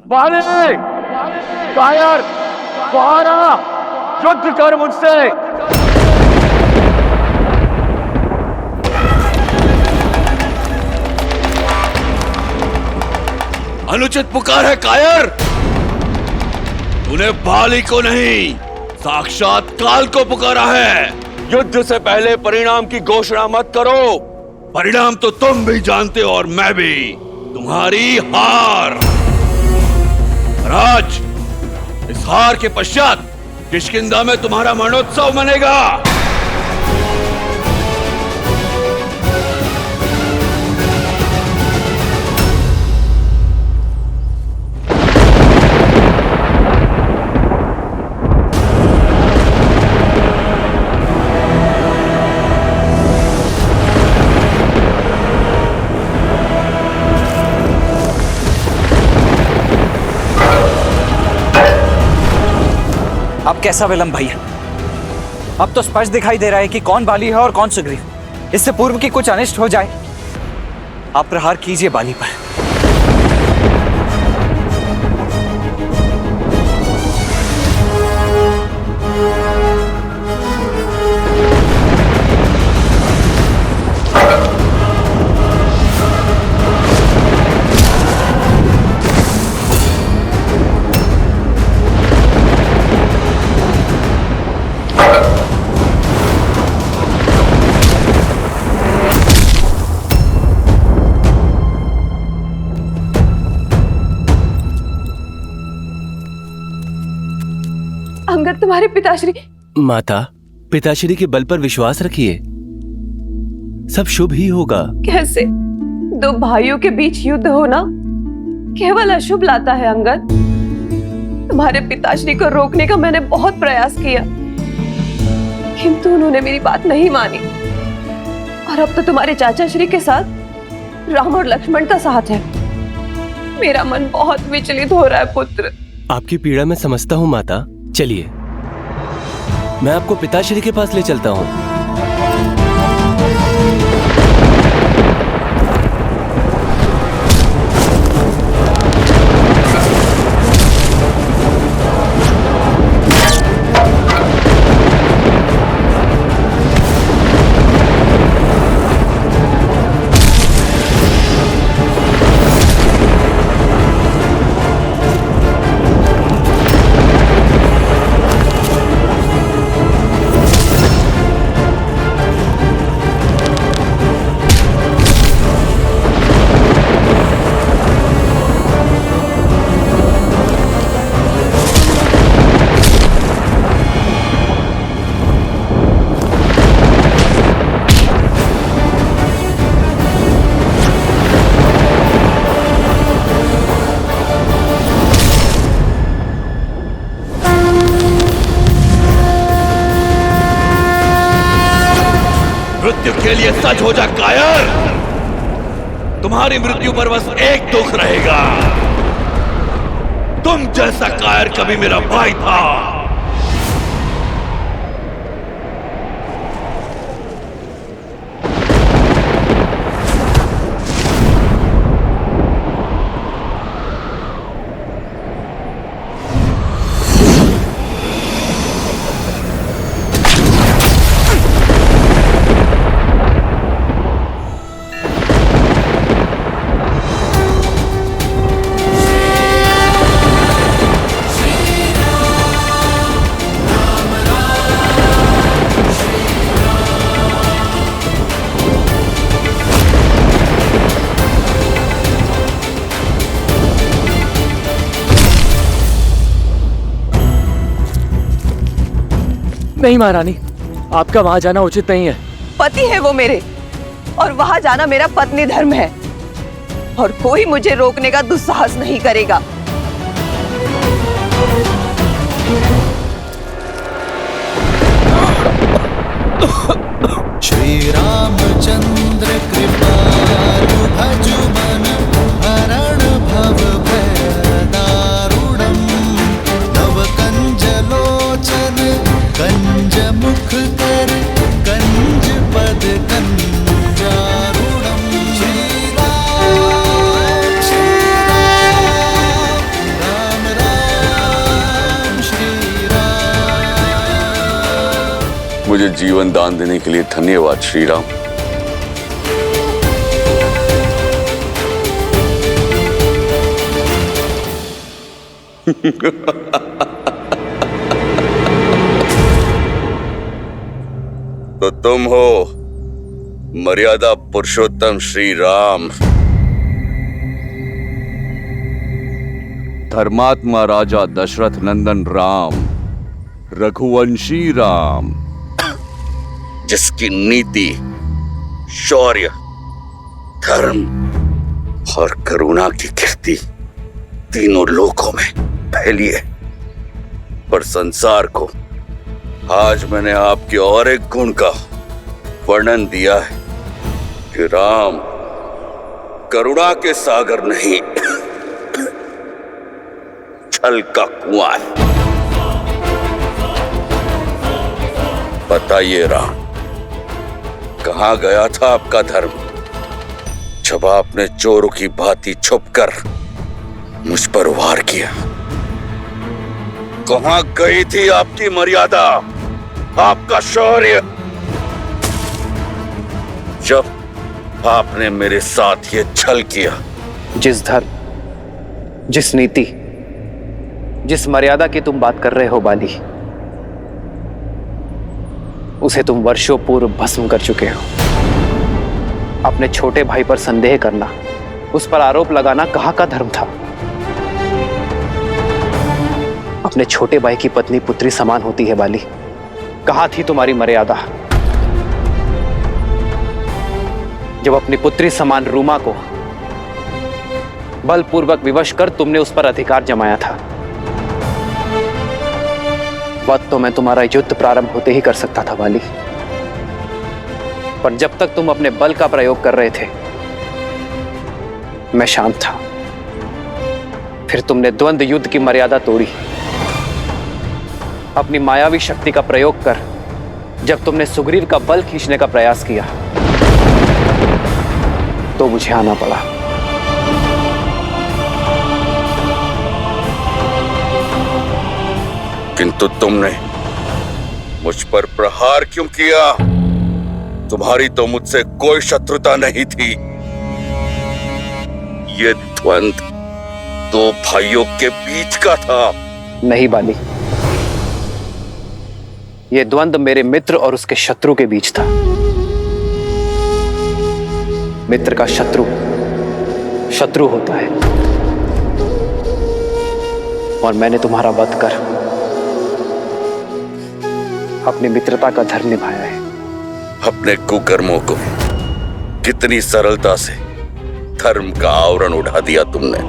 बाले, कायर, बाहर आ, युद्ध कर मुझसे। अनुचित पुकार है कायर। तूने बाली को नहीं, साक्षात काल को पुकारा है। युद्ध से पहले परिणाम की घोषणा मत करो। परिणाम तो तुम भी जानते हो और मैं भी। तुम्हारी हार। राज, इस हार के पश्चात किष्किंधा में तुम्हारा मरणोत्सव मनेगा। अब कैसा विलंब भैया? अब तो स्पष्ट दिखाई दे रहा है कि कौन बाली है और कौन सुग्रीव। इससे पूर्व कि कुछ अनिष्ट हो जाए, आप प्रहार कीजिए बाली पर। अंगद, तुम्हारे पिताश्री। माता, पिताश्री के बल पर विश्वास रखिए, सब शुभ ही होगा। कैसे दो भाइयों के बीच युद्ध होना केवल अशुभ लाता है अंगद। तुम्हारे पिताश्री को रोकने का मैंने बहुत प्रयास किया, किंतु उन्होंने मेरी बात नहीं मानी। और अब तो तुम्हारे चाचा श्री के साथ राम और लक्ष्मण का साथ है। मेरा मन बहुत विचलित हो रहा है पुत्र। आपकी पीड़ा मैं समझता हूँ माता। चलिए, मैं आपको पिताश्री के पास ले चलता हूँ। मृत्यु के लिए सच हो जा कायर। तुम्हारी मृत्यु पर बस एक दुख रहेगा, तुम जैसा कायर कभी मेरा भाई था। नहीं महारानी, आपका वहां जाना उचित नहीं है। पति है वो मेरे, और वहां जाना मेरा पत्नी धर्म है, और कोई मुझे रोकने का दुस्साहस नहीं करेगा। श्री रामचंद्र कृपालु भजु मन हरण भव भय दारुणम् नव कंज लोचन कंज मुख कर कंज पद कंजारुणम्। श्री राम मुझे जीवन दान देने के लिए धन्यवाद श्री राम। तो तुम हो मर्यादा पुरुषोत्तम श्री राम, धर्मात्मा राजा दशरथ नंदन राम, रघुवंशी राम, जिसकी नीति, शौर्य, धर्म और करुणा की कीर्ति तीनों लोकों में फैली है। पर संसार को आज मैंने आपके और एक गुण का वर्णन दिया है कि राम करुणा के सागर नहीं, छल का कुआं है। बताइए राम, कहां गया था आपका धर्म जब आपने चोरों की भांति छुपकर मुझ पर वार किया? कहां गई थी आपकी मर्यादा, आपका शौर्य, जब आपने मेरे साथ ये छल किया? जिस धर्म, जिस नीति, जिस मर्यादा की तुम बात कर रहे हो बाली, उसे तुम वर्षों पूर्व भस्म कर चुके हो। अपने छोटे भाई पर संदेह करना, उस पर आरोप लगाना कहाँ का धर्म था? अपने छोटे भाई की पत्नी पुत्री समान होती है बाली, कहाँ थी तुम्हारी मर्यादा जब अपनी पुत्री समान रूमा को बलपूर्वक विवश कर तुमने उस पर अधिकार जमाया था? वह तो मैं तुम्हारा युद्ध प्रारंभ होते ही कर सकता था बाली, पर जब तक तुम अपने बल का प्रयोग कर रहे थे मैं शांत था। फिर तुमने द्वंद्व युद्ध की मर्यादा तोड़ी। अपनी मायावी शक्ति का प्रयोग कर जब तुमने सुग्रीव का बल खींचने का प्रयास किया तो मुझे आना पड़ा। किंतु तुमने मुझ पर प्रहार क्यों किया? तुम्हारी तो मुझसे कोई शत्रुता नहीं थी। ये द्वंद्व दो भाइयों के बीच का था। नहीं बाली, यह द्वंद्व मेरे मित्र और उसके शत्रु के बीच था। मित्र का शत्रु शत्रु होता है, और मैंने तुम्हारा वध कर अपनी मित्रता का धर्म निभाया है। अपने कुकर्मों को कितनी सरलता से धर्म का आवरण उठा दिया तुमने।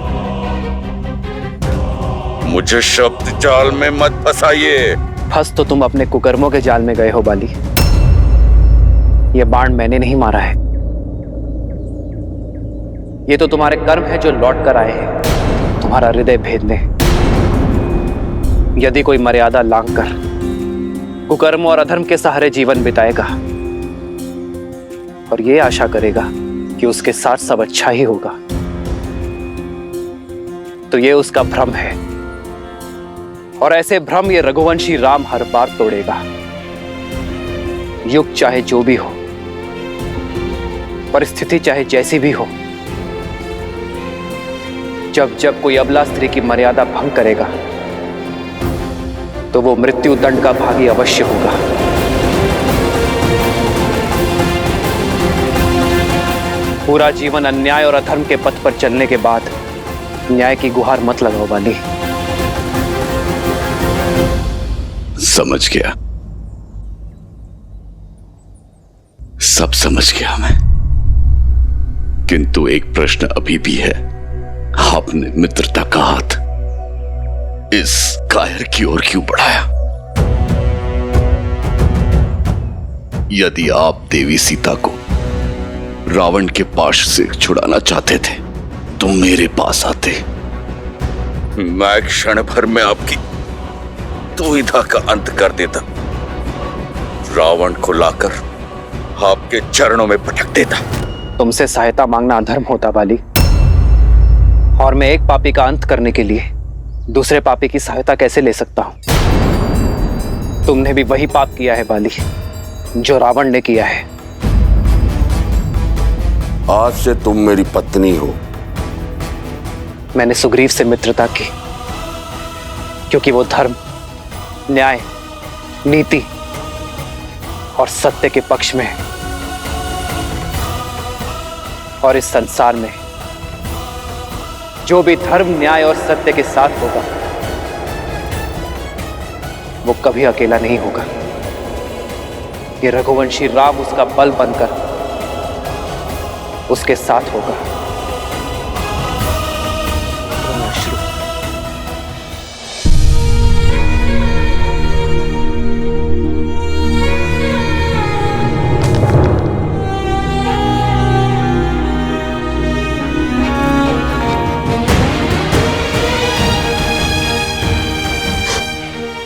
मुझे शब्द जाल में मत फंसाइए। फंस तो तुम अपने कुकर्मों के जाल में गए हो बाली। यह बाण मैंने नहीं मारा है, ये तो तुम्हारे कर्म है जो लौट कर आए हैं तुम्हारा हृदय भेदने। यदि कोई मर्यादा लांघकर कुकर्म और अधर्म के सहारे जीवन बिताएगा और ये आशा करेगा कि उसके साथ सब अच्छा ही होगा, तो ये उसका भ्रम है, और ऐसे भ्रम ये रघुवंशी राम हर बार तोड़ेगा। युग चाहे जो भी हो, परिस्थिति चाहे जैसी भी हो, जब जब कोई अबला स्त्री की मर्यादा भंग करेगा तो वो मृत्यु दंड का भागी अवश्य होगा। पूरा जीवन अन्याय और अधर्म के पथ पर चलने के बाद न्याय की गुहार मत लगाओ बाली। समझ गया, सब समझ गया मैं। किंतु एक प्रश्न अभी भी है। आपने मित्रता का हाथ इस कायर की ओर क्यों बढ़ाया? यदि आप देवी सीता को रावण के पाश से छुड़ाना चाहते थे तो मेरे पास आते। मैं क्षण भर में आपकी दुविधा का अंत कर देता। रावण को लाकर आपके चरणों में पटक देता। तुमसे सहायता मांगना अधर्म होता बाली, और मैं एक पापी का अंत करने के लिए दूसरे पापी की सहायता कैसे ले सकता हूं? तुमने भी वही पाप किया है बाली जो रावण ने किया है। आज से तुम मेरी पत्नी हो। मैंने सुग्रीव से मित्रता की क्योंकि वो धर्म, न्याय, नीति और सत्य के पक्ष में है। और इस संसार में जो भी धर्म, न्याय और सत्य के साथ होगा वो कभी अकेला नहीं होगा। ये रघुवंशी राम उसका बल बनकर उसके साथ होगा।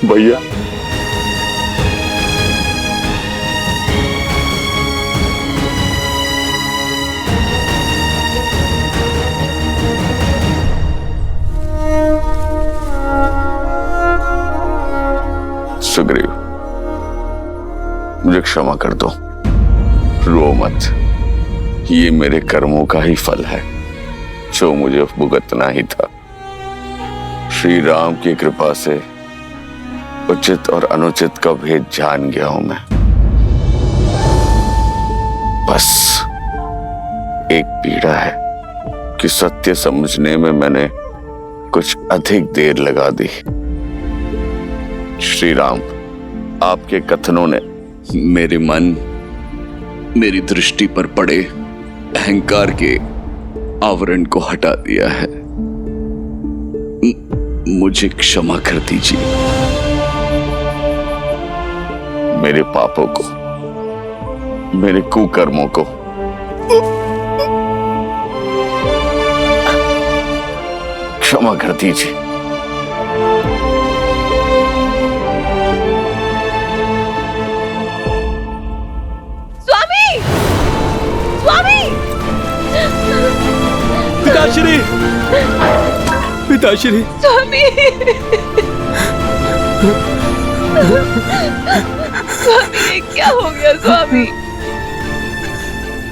भैया, सुग्रीव, मुझे क्षमा कर दो। रो मत, ये मेरे कर्मों का ही फल है जो मुझे भुगतना ही था। श्री राम की कृपा से उचित और अनुचित का भेद जान गया हूं मैं। बस एक पीड़ा है कि सत्य समझने में मैंने कुछ अधिक देर लगा दी। श्री राम, आपके कथनों ने मेरे मन, मेरी दृष्टि पर पड़े अहंकार के आवरण को हटा दिया है। मुझे क्षमा कर दीजिए। मेरे पापों को, मेरे कुकर्मों को क्षमा कर दीजिए। स्वामी, स्वामी, पिताश्री, पिताश्री, स्वामी, स्वामी, ये क्या हो गया स्वामी?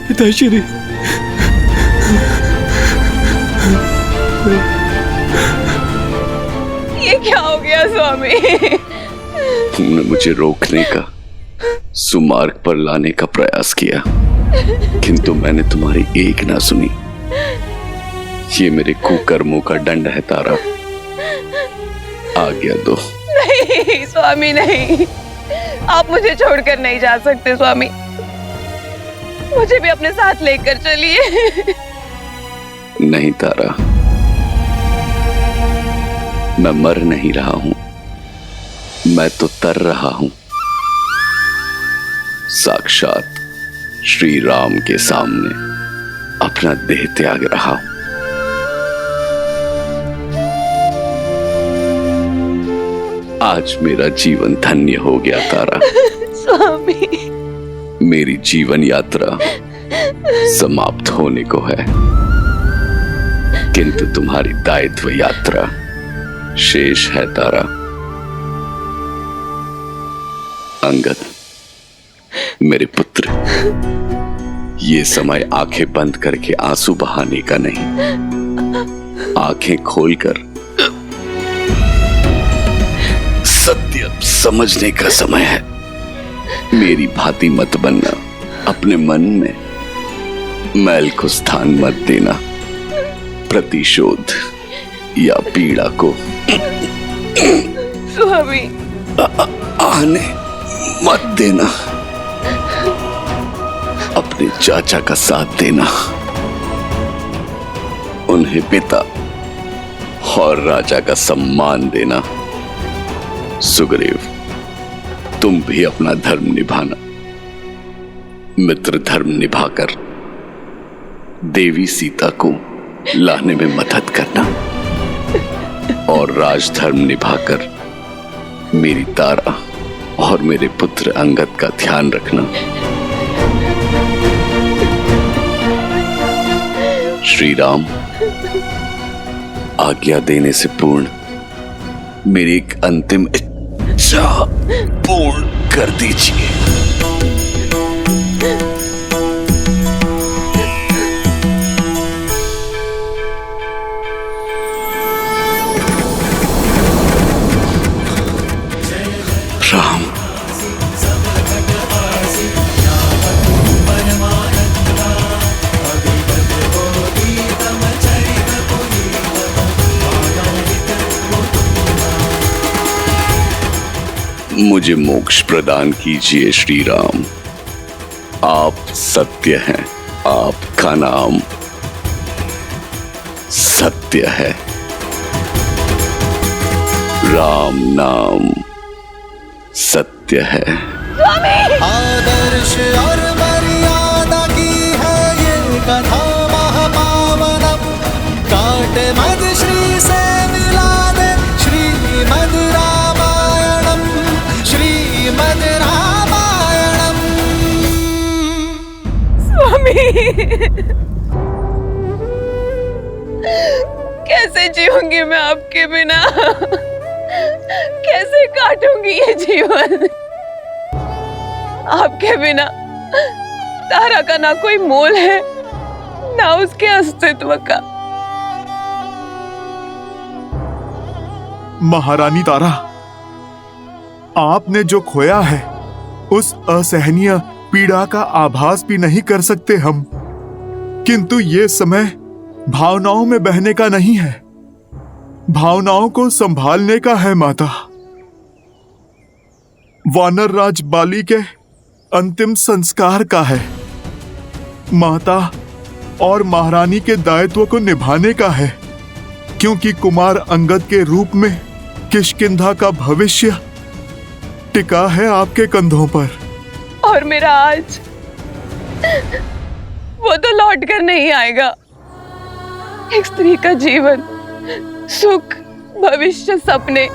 पिताश्री, ये क्या हो गया स्वामी? तुमने मुझे रोकने का, सुमार्ग पर लाने का प्रयास किया, किंतु मैंने तुम्हारी एक ना सुनी। ये मेरे कुकर्मों का दंड है तारा। आज्ञा दो। नहीं स्वामी, नहीं, आप मुझे छोड़कर नहीं जा सकते स्वामी। मुझे भी अपने साथ लेकर चलिए। नहीं तारा, मैं मर नहीं रहा हूं, मैं तो तर रहा हूं। साक्षात श्री राम के सामने अपना देह त्याग रहा हूं। आज मेरा जीवन धन्य हो गया तारा। स्वामी, मेरी जीवन यात्रा समाप्त होने को है, किंतु तुम्हारी दायित्व यात्रा शेष है तारा। अंगद, मेरे पुत्र, ये समय आंखें बंद करके आंसू बहाने का नहीं, आंखें खोलकर सत्य समझने का समय है। मेरी भांति मत बनना, अपने मन में मैल को स्थान मत देना, प्रतिशोध या पीड़ा को स्वामी, आने मत देना। अपने चाचा का साथ देना, उन्हें पिता और राजा का सम्मान देना। सुग्रीव, तुम भी अपना धर्म निभाना। मित्र धर्म निभाकर देवी सीता को लाने में मदद करना, और राजधर्म निभाकर मेरी तारा और मेरे पुत्र अंगद का ध्यान रखना। श्री राम, आज्ञा देने से पूर्ण मेरी एक अंतिम इच्छा पूर्ण कर दीजिए। राम, मुझे मोक्ष प्रदान कीजिए श्री राम। आप सत्य हैं, आपका नाम सत्य है। राम नाम सत्य है। आदर्श और मर्यादा की है ये कथा महापावनम। काट मद श्री से मिला दे श्रीमद् रामायणम, श्रीमद् रामायणम। स्वामी, कैसे जीऊंगी मैं आपके बिना? कैसे काटूंगी ये जीवन? आपके बिना तारा का ना कोई मोल है, ना उसके अस्तित्व का। महारानी तारा, आपने जो खोया है उस असहनीय पीड़ा का आभास भी नहीं कर सकते हम। किंतु ये समय भावनाओं में बहने का नहीं है, भावनाओं को संभालने का है माता। वानर राज बाली के अंतिम संस्कार का है माता, और महारानी के दायित्व को निभाने का है, क्योंकि कुमार अंगद के रूप में किष्किंधा का भविष्य टिका है आपके कंधों पर। और मेरा आज वो तो लौट कर नहीं आएगा। एक स्त्री का जीवन, सुख, भविष्य, सपने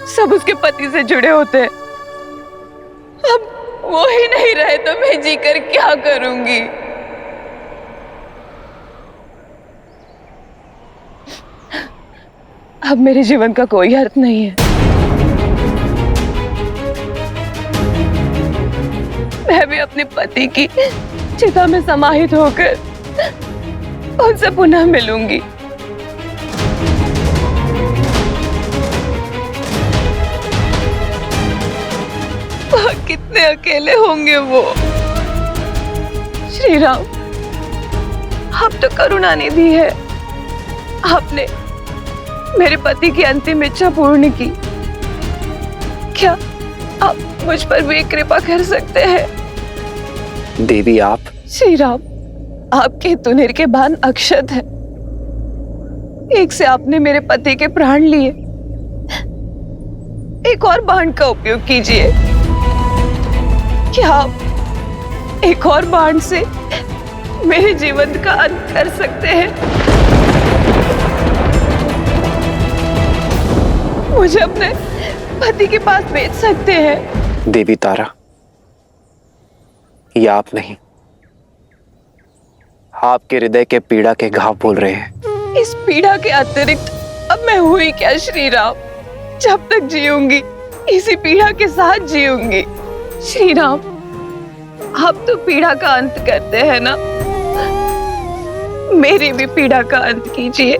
सब उसके पति से जुड़े होते हैं। अब वो ही नहीं रहे तो मैं जीकर क्या करूंगी? अब मेरे जीवन का कोई अर्थ नहीं है। मैं भी अपने पति की चिता में समाहित होकर उनसे पुनः मिलूंगी। कितने अकेले होंगे वो। श्री राम, आप तो करुणा निधि है। आपने मेरे पति की अंतिम इच्छा पूर्ण की, क्या आप मुझ पर भी कृपा कर सकते हैं? देवी आप। श्री राम, आपके तुनिर के बाण अक्षत है। एक से आपने मेरे पति के प्राण लिए, एक और बाण का उपयोग कीजिए। क्या आप एक और बाण से मेरे जीवन का अंत कर सकते हैं? मुझे अपने पति के पास भेज सकते हैं? देवी तारा, ये आप नहीं, आपके हृदय के पीड़ा के घाव बोल रहे हैं। इस पीड़ा के अतिरिक्त अब मैं हुई क्या श्री राम? जब तक जीऊंगी इसी पीड़ा के साथ जीऊंगी। श्री राम, आप तो पीड़ा का अंत करते हैं ना, मेरी भी पीड़ा का अंत कीजिए।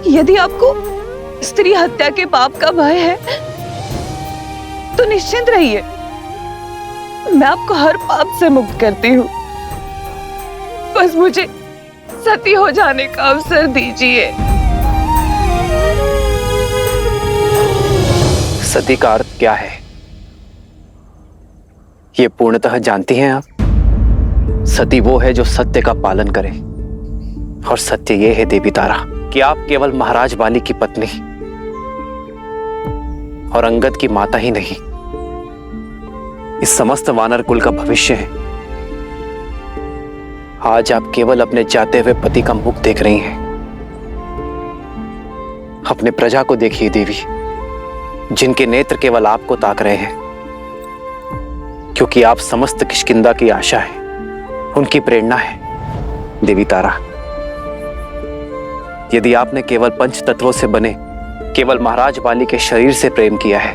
यदि आपको स्त्री हत्या के पाप का भय है तो निश्चिंत रहिए, मैं आपको हर पाप से मुक्त करती हूँ। बस मुझे सती हो जाने का अवसर दीजिए। सती का अर्थ क्या है ये पूर्णतः जानती हैं आप? सती वो है जो सत्य का पालन करे, और सत्य ये है देवी तारा कि आप केवल महाराज बाली की पत्नी और अंगद की माता ही नहीं, इस समस्त वानर कुल का भविष्य है। आज आप केवल अपने जाते हुए पति का मुख देख रही हैं। अपने प्रजा को देखिए देवी, जिनके नेत्र केवल आपको ताक रहे हैं, क्योंकि आप समस्त किष्किंधा की आशा है, उनकी प्रेरणा है। देवी तारा, यदि आपने केवल पंच तत्वों से बने केवल महाराज बाली के शरीर से प्रेम किया है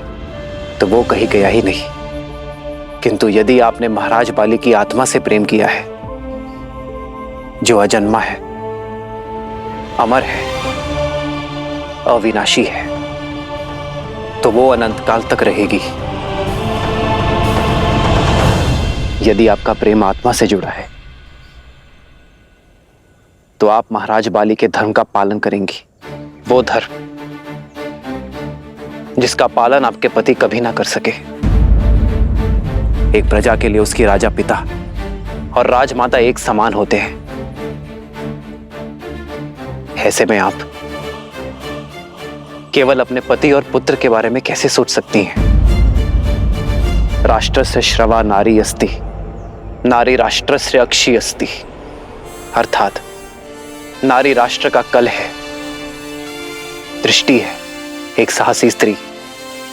तो वो कहीं गया ही नहीं, किंतु यदि आपने महाराज बाली की आत्मा से प्रेम किया है, जो अजन्मा है, अमर है, अविनाशी है, तो वो अनंत काल तक रहेगी। यदि आपका प्रेम आत्मा से जुड़ा है तो आप महाराज बाली के धर्म का पालन करेंगी, वो धर्म जिसका पालन आपके पति कभी ना कर सके। एक प्रजा के लिए उसकी राजा पिता और राजमाता एक समान होते हैं। ऐसे में आप केवल अपने पति और पुत्र के बारे में कैसे सोच सकती हैं? राष्ट्रस्य श्रवा नारी अस्ति, नारी राष्ट्रस्य अक्षी अस्ति। अर्थात नारी राष्ट्र का कल है, दृष्टि है। एक साहसी स्त्री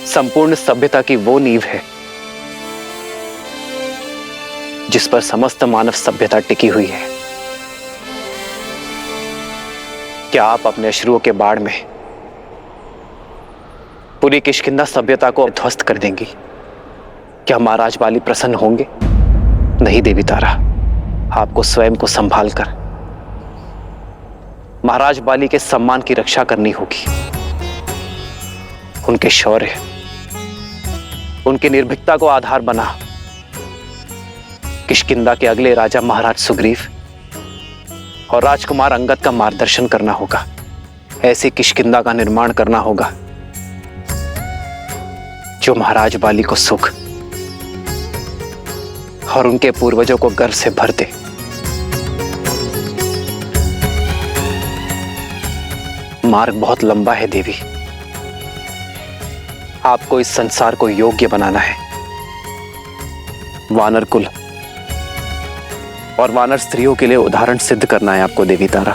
संपूर्ण सभ्यता की वो नींव है जिस पर समस्त मानव सभ्यता टिकी हुई है। क्या आप अपने अश्रुओं के बाढ़ में पूरी किष्किंधा सभ्यता को ध्वस्त कर देंगी? क्या महाराज बाली प्रसन्न होंगे? नहीं देवी तारा, आपको स्वयं को संभाल कर महाराज बाली के सम्मान की रक्षा करनी होगी। उनके शौर्य, उनकी निर्भीकता को आधार बना किष्किंधा के अगले राजा महाराज सुग्रीव और राजकुमार अंगद का मार्गदर्शन करना होगा। ऐसी किष्किंधा का निर्माण करना होगा जो महाराज बाली को सुख और उनके पूर्वजों को गर्व से भर दे। मार्ग बहुत लंबा है देवी। आपको इस संसार को योग्य बनाना है। वानर कुल और वानर स्त्रियों के लिए उदाहरण सिद्ध करना है आपको देवी तारा।